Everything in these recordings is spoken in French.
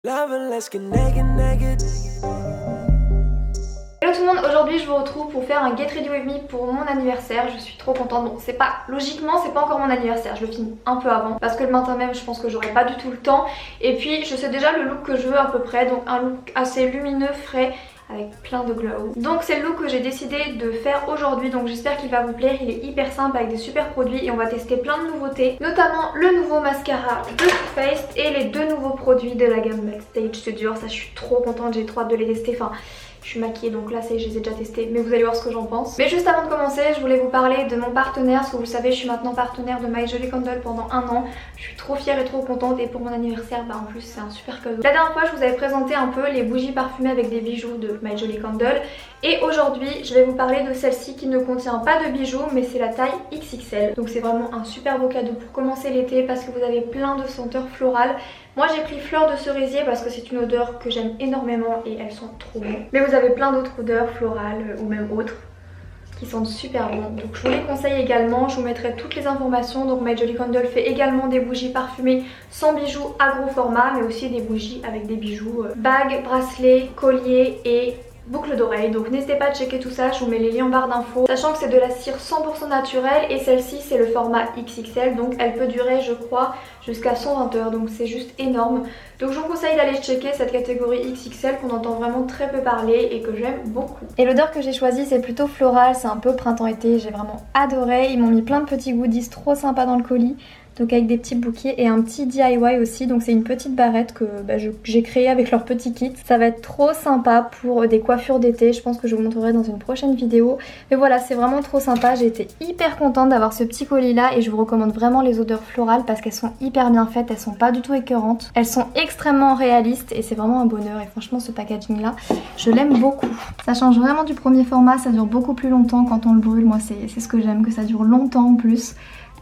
Hello tout le monde, aujourd'hui je vous retrouve pour faire un Get Ready With Me pour mon anniversaire. Je suis trop contente. Bon, c'est pas, logiquement c'est pas encore mon anniversaire, je le filme un peu avant parce que le matin même je pense que j'aurai pas du tout le temps. Et puis je sais déjà le look que je veux à peu près, donc un look assez lumineux, frais, avec plein de glow. Donc c'est le look que j'ai décidé de faire aujourd'hui, donc j'espère qu'il va vous plaire. Il est hyper simple avec des super produits et on va tester plein de nouveautés, notamment le nouveau mascara de Too Faced et les deux nouveaux produits de la gamme Backstage Studio. Ça je suis trop contente, j'ai trop hâte de les tester. Enfin, je suis maquillée donc là ça y est, je les ai déjà testés, mais vous allez voir ce que j'en pense. Mais juste avant de commencer, je voulais vous parler de mon partenaire, parce que vous le savez, je suis maintenant partenaire de My Jolly Candle pendant un an. Je suis trop fière et trop contente, et pour mon anniversaire, bah en plus c'est un super cadeau. La dernière fois je vous avais présenté un peu les bougies parfumées avec des bijoux de My Jolly Candle, et aujourd'hui je vais vous parler de celle-ci qui ne contient pas de bijoux, mais c'est la taille XXL. Donc c'est vraiment un super beau cadeau pour commencer l'été parce que vous avez plein de senteurs florales. Moi j'ai pris fleur de cerisier parce que c'est une odeur que j'aime énormément et elles sont trop bonnes. Mais vous avez plein d'autres odeurs florales ou même autres qui sentent super bon. Donc je vous les conseille également, je vous mettrai toutes les informations. Donc My Jolly Candle fait également des bougies parfumées sans bijoux à gros format, mais aussi des bougies avec des bijoux, bagues, bracelets, colliers et boucles d'oreilles. Donc n'hésitez pas à checker tout ça, je vous mets les liens en barre d'infos. Sachant que c'est de la cire 100% naturelle et celle-ci c'est le format XXL, donc elle peut durer je crois jusqu'à 120 heures, donc c'est juste énorme. Donc je vous conseille d'aller checker cette catégorie XXL qu'on entend vraiment très peu parler et que j'aime beaucoup. Et l'odeur que j'ai choisie c'est plutôt floral, c'est un peu printemps-été, j'ai vraiment adoré. Ils m'ont mis plein de petits goodies trop sympas dans le colis. Donc avec des petits bouquets et un petit DIY aussi, donc c'est une petite barrette que j'ai créée avec leur petit kit. Ça va être trop sympa pour des coiffures d'été, je pense que je vous montrerai dans une prochaine vidéo. Mais voilà, c'est vraiment trop sympa, j'ai été hyper contente d'avoir ce petit colis là et je vous recommande vraiment les odeurs florales parce qu'elles sont hyper bien faites, elles sont pas du tout écœurantes. Elles sont extrêmement réalistes et c'est vraiment un bonheur et franchement ce packaging là, je l'aime beaucoup. Ça change vraiment du premier format, ça dure beaucoup plus longtemps quand on le brûle, moi c'est ce que j'aime, que ça dure longtemps en plus.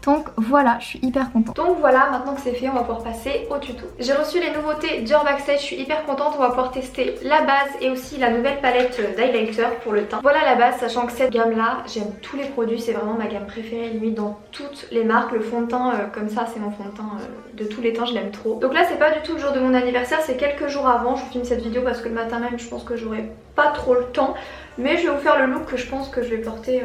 Donc voilà, je suis hyper contente. Donc voilà, maintenant que c'est fait, on va pouvoir passer au tuto. J'ai reçu les nouveautés Dior Backstage, je suis hyper contente. On va pouvoir tester la base et aussi la nouvelle palette d'highlighter pour le teint. Voilà la base, sachant que cette gamme là, j'aime tous les produits, c'est vraiment ma gamme préférée limite dans toutes les marques. Le fond de teint comme ça, c'est mon fond de teint de tous les temps, je l'aime trop. Donc là c'est pas du tout le jour de mon anniversaire, c'est quelques jours avant. Je vous filme cette vidéo parce que le matin même je pense que j'aurai pas trop le temps. Mais je vais vous faire le look que je pense que je vais porter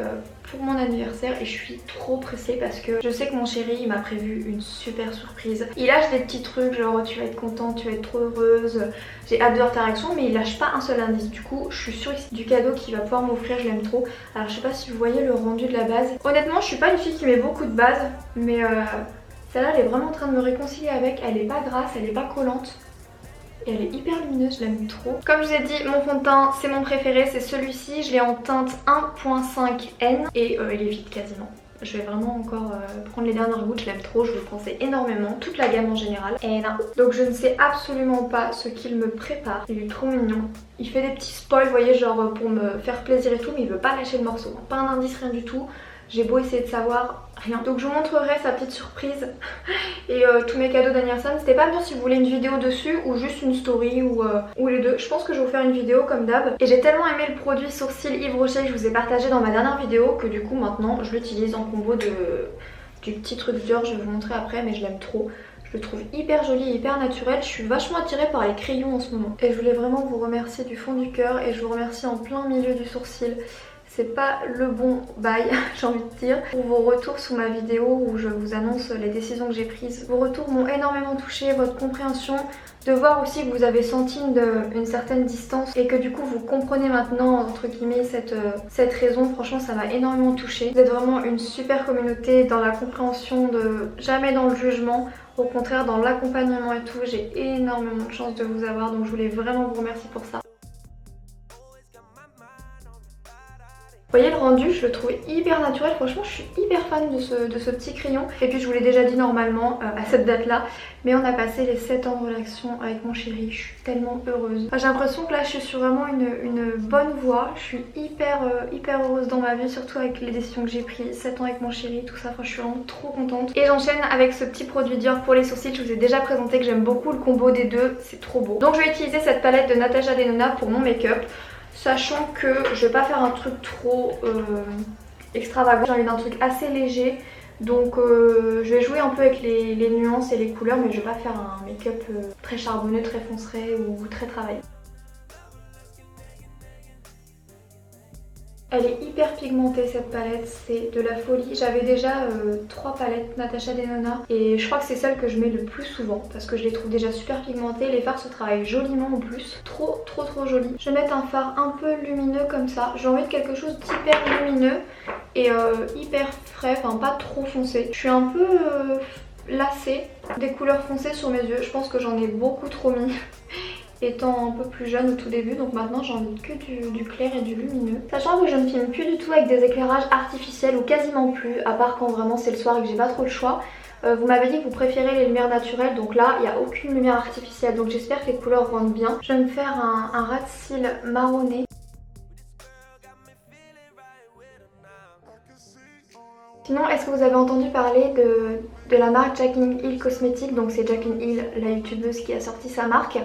pour mon anniversaire et je suis trop pressée parce que je sais que mon chéri il m'a prévu une super surprise. Il lâche des petits trucs genre tu vas être contente, tu vas être trop heureuse, j'ai hâte de voir ta réaction, mais il lâche pas un seul indice. Du coup je suis sûre que c'est du cadeau qu'il va pouvoir m'offrir, je l'aime trop. Alors je sais pas si vous voyez le rendu de la base. Honnêtement je suis pas une fille qui met beaucoup de base, mais celle-là elle est vraiment en train de me réconcilier avec. Elle est pas grasse, elle est pas collante. Et elle est hyper lumineuse, je l'aime trop. Comme je vous ai dit, mon fond de teint c'est mon préféré, c'est celui-ci. Je l'ai en teinte 1.5N et il est vide quasiment. Je vais vraiment encore prendre les dernières gouttes, je l'aime trop, je vous le conseille énormément. Toute la gamme en général. Et là. Donc je ne sais absolument pas ce qu'il me prépare. Il est trop mignon. Il fait des petits spoils, vous voyez, genre pour me faire plaisir et tout, mais il veut pas lâcher le morceau. Pas un indice, rien du tout. J'ai beau essayer de savoir, rien. Donc je vous montrerai sa petite surprise et tous mes cadeaux d'anniversaire. N'hésitez pas à me dire si vous voulez une vidéo dessus ou juste une story ou les deux. Je pense que je vais vous faire une vidéo comme d'hab. Et j'ai tellement aimé le produit sourcil Yves Rocher que je vous ai partagé dans ma dernière vidéo que du coup maintenant je l'utilise en combo du petit truc Dior. Je vais vous montrer après, mais je l'aime trop. Je le trouve hyper joli, hyper naturel. Je suis vachement attirée par les crayons en ce moment. Et je voulais vraiment vous remercier du fond du cœur et je vous remercie en plein milieu du sourcil. C'est pas le bon bail, j'ai envie de dire. Pour vos retours sous ma vidéo où je vous annonce les décisions que j'ai prises. Vos retours m'ont énormément touchée, votre compréhension. De voir aussi que vous avez senti une certaine distance et que du coup vous comprenez maintenant entre guillemets cette raison. Franchement ça m'a énormément touchée. Vous êtes vraiment une super communauté dans la compréhension, jamais dans le jugement. Au contraire dans l'accompagnement et tout. J'ai énormément de chance de vous avoir, donc je voulais vraiment vous remercier pour ça. Vous voyez le rendu, je le trouve hyper naturel, franchement je suis hyper fan de ce petit crayon. Et puis je vous l'ai déjà dit normalement à cette date là, mais on a passé les 7 ans de relation avec mon chéri, je suis tellement heureuse. Enfin, j'ai l'impression que là je suis sur vraiment une bonne voie, je suis hyper heureuse dans ma vie, surtout avec les décisions que j'ai prises, 7 ans avec mon chéri, tout ça, enfin, je suis vraiment trop contente. Et j'enchaîne avec ce petit produit Dior pour les sourcils, je vous ai déjà présenté que j'aime beaucoup le combo des deux, c'est trop beau. Donc je vais utiliser cette palette de Natasha Denona pour mon make-up. Sachant que je vais pas faire un truc trop extravagant, j'ai envie d'un truc assez léger. Donc je vais jouer un peu avec les nuances et les couleurs, mais je vais pas faire un make-up très charbonneux, très foncé ou très travaillé. Elle est hyper pigmentée cette palette, c'est de la folie. J'avais déjà 3 palettes Natasha Denona et je crois que c'est celle que je mets le plus souvent parce que je les trouve déjà super pigmentées. Les fards se travaillent joliment en plus, trop joli. Je vais mettre un fard un peu lumineux comme ça. J'ai envie de quelque chose d'hyper lumineux et hyper frais, enfin pas trop foncé. Je suis un peu lassée des couleurs foncées sur mes yeux, je pense que j'en ai beaucoup trop mis. Étant un peu plus jeune au tout début, donc maintenant j'ai envie que du clair et du lumineux. Sachant que je ne filme plus du tout avec des éclairages artificiels ou quasiment plus, à part quand vraiment c'est le soir et que j'ai pas trop le choix. Vous m'avez dit que vous préférez les lumières naturelles, donc là il n'y a aucune lumière artificielle, donc j'espère que les couleurs rendent bien. Je vais me faire un ras de cils marronné. Sinon, est-ce que vous avez entendu parler de la marque Jaclyn Hill Cosmetics? Donc c'est Jaclyn Hill, la youtubeuse qui a sorti sa marque.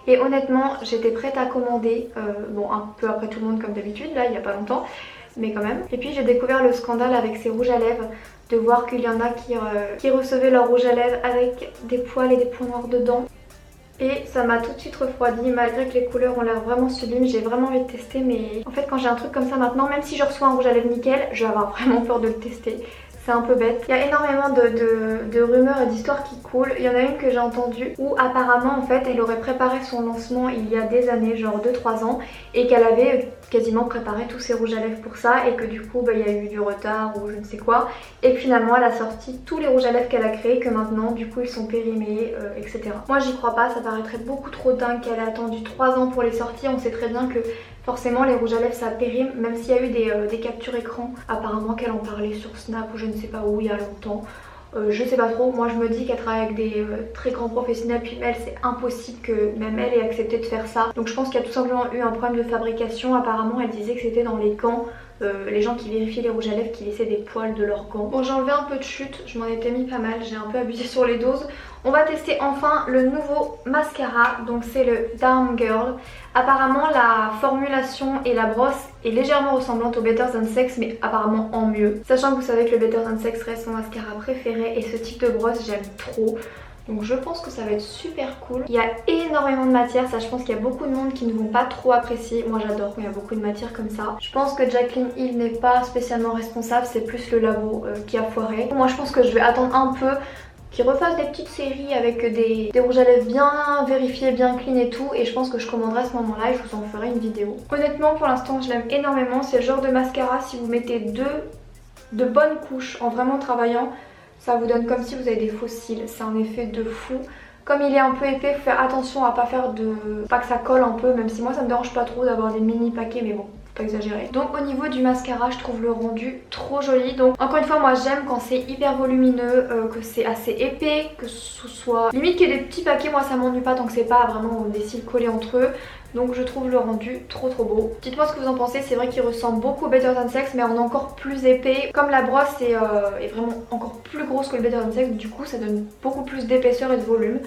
Et honnêtement, j'étais prête à commander, bon un peu après tout le monde comme d'habitude, là il n'y a pas longtemps, mais quand même. Et puis j'ai découvert le scandale avec ces rouges à lèvres, de voir qu'il y en a qui recevaient leur rouge à lèvres avec des poils et des points noirs dedans. Et ça m'a tout de suite refroidi, malgré que les couleurs ont l'air vraiment sublimes, j'ai vraiment envie de tester, mais en fait quand j'ai un truc comme ça maintenant, même si je reçois un rouge à lèvres nickel, je vais avoir vraiment peur de le tester. C'est un peu bête. Il y a énormément de rumeurs et d'histoires qui coulent. Il y en a une que j'ai entendue où apparemment en fait elle aurait préparé son lancement il y a des années, genre 2-3 ans, et qu'elle avait quasiment préparé tous ses rouges à lèvres pour ça et que du coup il y a eu du retard ou je ne sais quoi, et que finalement elle a sorti tous les rouges à lèvres qu'elle a créés, que maintenant du coup ils sont périmés, etc. Moi j'y crois pas, ça paraîtrait beaucoup trop dingue qu'elle ait attendu 3 ans pour les sortir. On sait très bien que forcément les rouges à lèvres ça périme, même s'il y a eu des captures écran apparemment qu'elle en parlait sur Snap ou je ne sais pas où il y a longtemps. Je sais pas trop, moi je me dis qu'elle travaille avec des très grands professionnels, puis elle c'est impossible que même elle ait accepté de faire ça. Donc je pense qu'il y a tout simplement eu un problème de fabrication. Apparemment elle disait que c'était dans les gants, les gens qui vérifiaient les rouges à lèvres qui laissaient des poils de leurs gants. Bon j'ai enlevé un peu de chute, je m'en étais mis pas mal, j'ai un peu abusé sur les doses. On va tester enfin le nouveau mascara, donc c'est le Darm Girl. Apparemment la formulation et la brosse est légèrement ressemblante au Better Than Sex, mais apparemment en mieux. Sachant que vous savez que le Better Than Sex reste mon mascara préféré et ce type de brosse j'aime trop. Donc je pense que ça va être super cool. Il y a énormément de matière, ça je pense qu'il y a beaucoup de monde qui ne vont pas trop apprécier. Moi j'adore quand il y a beaucoup de matière comme ça. Je pense que Jaclyn Hill n'est pas spécialement responsable, c'est plus le labo qui a foiré. Moi je pense que je vais attendre un peu, qui refassent des petites séries avec des rouges à lèvres bien vérifiés, bien clean et tout, et je pense que je commanderai à ce moment là et je vous en ferai une vidéo. Honnêtement pour l'instant je l'aime énormément, c'est le genre de mascara si vous mettez de bonnes couches en vraiment travaillant, ça vous donne comme si vous avez des faux cils, c'est un effet de fou. Comme il est un peu épais, faut faire attention à pas que ça colle un peu, même si moi ça me dérange pas trop d'avoir des mini paquets, mais bon, pas exagéré. Donc au niveau du mascara je trouve le rendu trop joli. Donc encore une fois moi j'aime quand c'est hyper volumineux, que c'est assez épais, que ce soit limite qu'il y ait des petits paquets, moi ça m'ennuie pas tant que c'est pas vraiment des cils collés entre eux. Donc je trouve le rendu trop beau. Dites-moi ce que vous en pensez, c'est vrai qu'il ressemble beaucoup au Better Than Sex mais en encore plus épais. Comme la brosse est vraiment encore plus grosse que le Better Than Sex, du coup ça donne beaucoup plus d'épaisseur et de volume.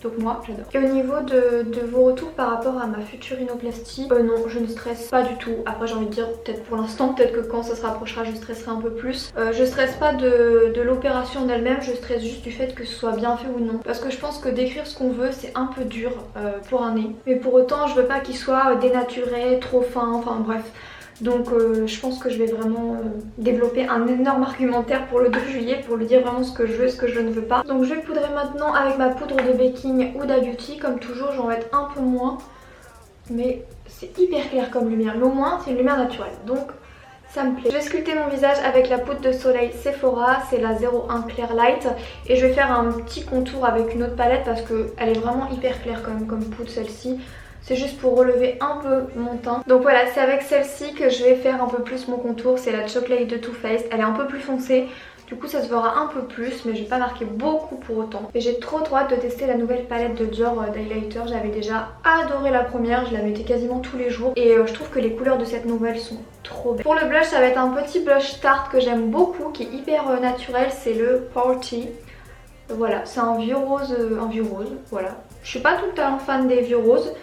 Donc moi j'adore. Et au niveau de vos retours par rapport à ma future rhinoplastie, non je ne stresse pas du tout. Après j'ai envie de dire peut-être pour l'instant, peut-être que quand ça se rapprochera je stresserai un peu plus. Je stresse pas de l'opération en elle-même, je stresse juste du fait que ce soit bien fait ou non. Parce que je pense que d'écrire ce qu'on veut c'est un peu dur pour un nez. Mais pour autant je veux pas qu'il soit dénaturé, trop fin, enfin bref. Donc je pense que je vais vraiment développer un énorme argumentaire pour le 2 juillet pour lui dire vraiment ce que je veux et ce que je ne veux pas. Donc je vais poudrer maintenant avec ma poudre de baking Huda Beauty. Comme toujours j'en vais mettre un peu moins, mais c'est hyper clair comme lumière. Mais au moins c'est une lumière naturelle, donc ça me plaît. Je vais sculpter mon visage avec la poudre de soleil Sephora, c'est la 01 Clear Light. Et je vais faire un petit contour avec une autre palette parce qu'elle est vraiment hyper claire quand même comme poudre celle-ci. C'est juste pour relever un peu mon teint. Donc voilà, c'est avec celle-ci que je vais faire un peu plus mon contour. C'est la Chocolate de Too Faced. Elle est un peu plus foncée. Du coup ça se verra un peu plus, mais je vais pas marquer beaucoup pour autant. Et j'ai trop hâte de tester la nouvelle palette de Dior d'highlighter. J'avais déjà adoré la première, je la mettais quasiment tous les jours. Et je trouve que les couleurs de cette nouvelle sont trop belles. Pour le blush, ça va être un petit blush Tarte que j'aime beaucoup, qui est hyper naturel. C'est le Party. Voilà, c'est un vieux rose, voilà. Je suis pas tout le temps fan des vieux roses.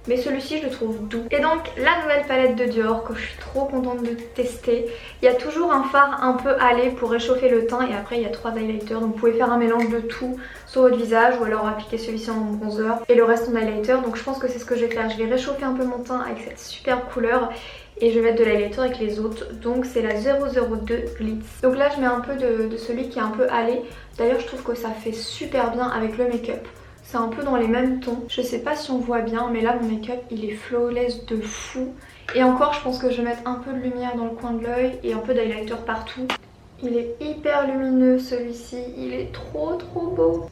mais celui-ci je le trouve doux. Et donc la nouvelle palette de Dior que je suis trop contente de tester. Il y a toujours un fard un peu hâlé pour réchauffer le teint et après il y a 3 highlighters, donc vous pouvez faire un mélange de tout sur votre visage ou alors appliquer celui-ci en bronzer et le reste en highlighter. Donc je pense que c'est ce que je vais faire, je vais réchauffer un peu mon teint avec cette superbe couleur et je vais mettre de l'highlighter avec les autres. Donc c'est la 002 Glitz. Donc là je mets un peu de celui qui est un peu hâlé. D'ailleurs je trouve que ça fait super bien avec le make-up. C'est un peu dans les mêmes tons. Je sais pas si on voit bien mais là mon make-up il est flawless de fou. Et encore je pense que je vais mettre un peu de lumière dans le coin de l'œil et un peu d'highlighter partout. Il est hyper lumineux celui-ci, il est trop beau.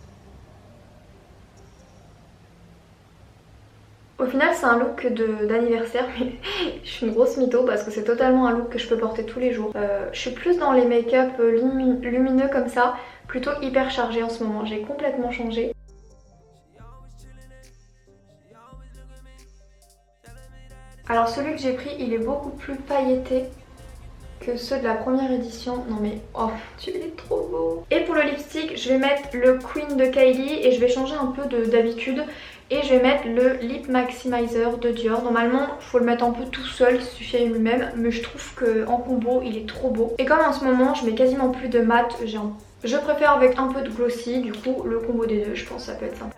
Au final c'est un look d'anniversaire mais je suis une grosse mytho parce que c'est totalement un look que je peux porter tous les jours. Je suis plus dans les make-up lumineux comme ça, plutôt hyper chargé en ce moment, j'ai complètement changé. Alors celui que j'ai pris il est beaucoup plus pailleté que ceux de la première édition. Non mais oh tu es trop beau. Et pour le lipstick je vais mettre le Queen de Kylie et je vais changer un peu d'habitude. Et je vais mettre le Lip Maximizer de Dior. Normalement il faut le mettre un peu tout seul, il suffit à lui-même. Mais je trouve qu'en combo il est trop beau. Et comme en ce moment je mets quasiment plus de mat, je préfère avec un peu de glossy. Du coup le combo des deux je pense que ça peut être sympa.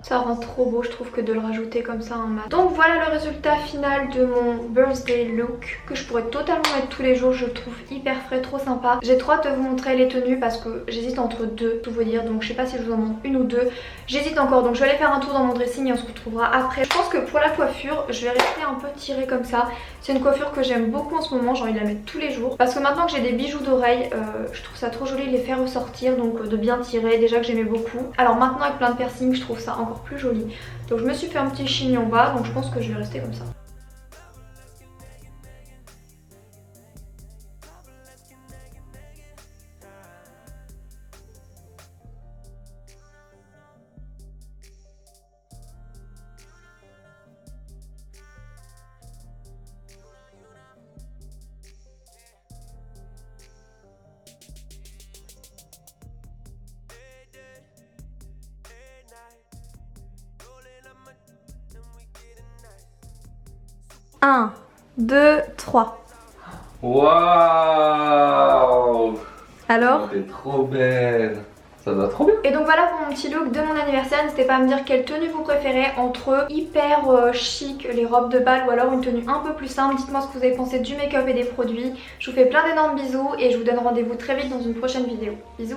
Ça rend trop beau je trouve que de le rajouter comme ça en mat. Donc voilà le résultat final de mon birthday look que je pourrais totalement mettre tous les jours, je le trouve hyper frais, trop sympa. J'ai trop hâte de vous montrer les tenues parce que j'hésite entre deux, tout vous dire, donc je sais pas si je vous en montre une ou deux. J'hésite encore donc je vais aller faire un tour dans mon dressing et on se retrouvera après. Je pense que pour la coiffure je vais rester un peu tirée comme ça. C'est une coiffure que j'aime beaucoup en ce moment, j'ai envie de la mettre tous les jours. Parce que maintenant que j'ai des bijoux d'oreilles, je trouve ça trop joli de les faire ressortir, donc de bien tirer, déjà que j'aimais beaucoup. Alors maintenant avec plein de piercing je trouve ça encore plus joli. Donc je me suis fait un petit chignon en bas, donc je pense que je vais rester comme ça. Un, 2, 3. Waouh! Alors? T'es trop belle! Ça va trop bien! Et donc voilà pour mon petit look de mon anniversaire. N'hésitez pas à me dire quelle tenue vous préférez entre hyper chic, les robes de bal ou alors une tenue un peu plus simple. Dites-moi ce que vous avez pensé du make-up et des produits. Je vous fais plein d'énormes bisous et je vous donne rendez-vous très vite dans une prochaine vidéo. Bisous!